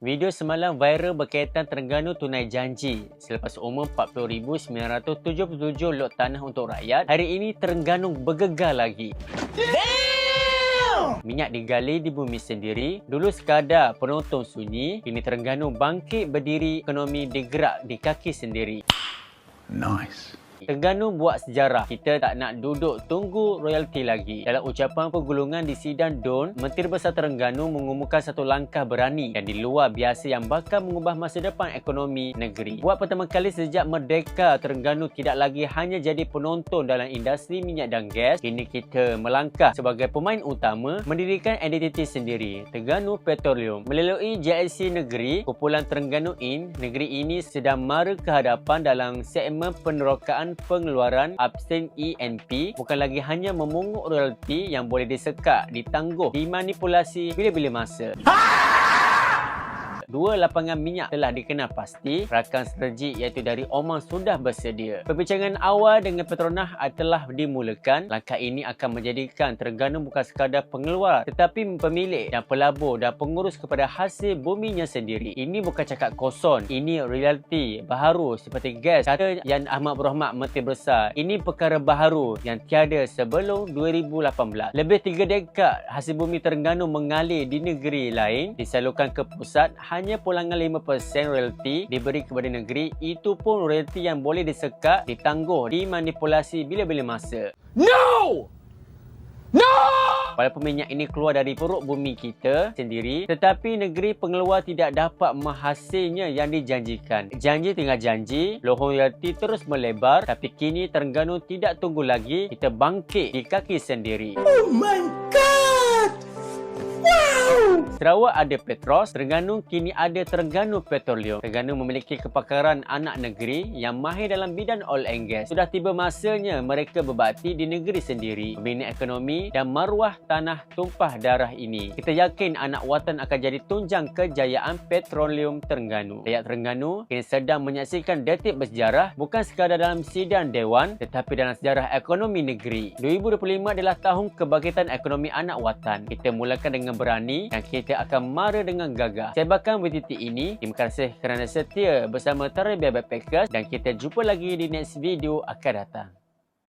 Video semalam viral berkaitan Terengganu tunai janji. Selepas umum 40,977 lot tanah untuk rakyat, hari ini Terengganu bergegar lagi. Damn! Minyak digali di bumi sendiri. Dulu sekadar penonton sunyi, kini Terengganu bangkit berdiri, ekonomi digerak di kaki sendiri. Nice. Terengganu buat sejarah. Kita tak nak duduk tunggu royalti lagi. Dalam ucapan pergulungan di sidang DUN, Menteri Besar Terengganu mengumumkan satu langkah berani dan di luar biasa yang bakal mengubah masa depan ekonomi negeri. Buat pertama kali sejak merdeka, Terengganu tidak lagi hanya jadi penonton dalam industri minyak dan gas. Kini kita melangkah sebagai pemain utama, mendirikan identiti sendiri, Terengganu Petroleum. Melalui JSC Negeri, kumpulan Terengganu In, negeri ini sedang mara ke hadapan dalam segmen penerokaan pengeluaran abstain ENP, bukan lagi hanya memungut royalti yang boleh disekak, ditangguh, dimanipulasi bila-bila masa. Dua lapangan minyak telah dikenal pasti. Rakan strategi iaitu dari Oman sudah bersedia. Perbincangan awal dengan Petronas telah dimulakan. Langkah ini akan menjadikan Terengganu bukan sekadar pengeluar, tetapi pemilik dan pelabur dan pengurus kepada hasil buminya sendiri. Ini bukan cakap kosong. Ini realiti baharu seperti gas. Kata Yan Ahmad Berhormat Menteri Besar, ini perkara baharu yang tiada sebelum 2018. Lebih 3 dekad hasil bumi Terengganu mengalir di negeri lain, disalurkan ke pusat. Hanya pulangan 5% royalti diberi kepada negeri, itu pun royalti yang boleh disekak, ditangguh, dimanipulasi bila-bila masa. No! No! Walaupun minyak ini keluar dari perut bumi kita sendiri, tetapi negeri pengeluar tidak dapat menghasilnya yang dijanjikan. Janji tinggal janji, lohong royalti terus melebar, tapi kini Terengganu tidak tunggu lagi, kita bangkit di kaki sendiri. Oh my God! Wow! Sarawak ada Petros, Terengganu kini ada Terengganu Petroleum. Terengganu memiliki kepakaran anak negeri yang mahir dalam bidang oil and gas. Sudah tiba masanya mereka berbakti di negeri sendiri, membina ekonomi dan maruah tanah tumpah darah ini. Kita yakin anak watan akan jadi tunjang kejayaan Petroleum Terengganu. Rakyat Terengganu kini sedang menyaksikan detik bersejarah, bukan sekadar dalam sidang Dewan, tetapi dalam sejarah ekonomi negeri. 2025 adalah tahun kebangkitan ekonomi anak watan. Kita mulakan dengan berani dan kita akan mara dengan gagah. Saya bakal bertitik ini. Terima kasih kerana setia bersama Tarbiyah Backpackers dan kita jumpa lagi di next video akan datang.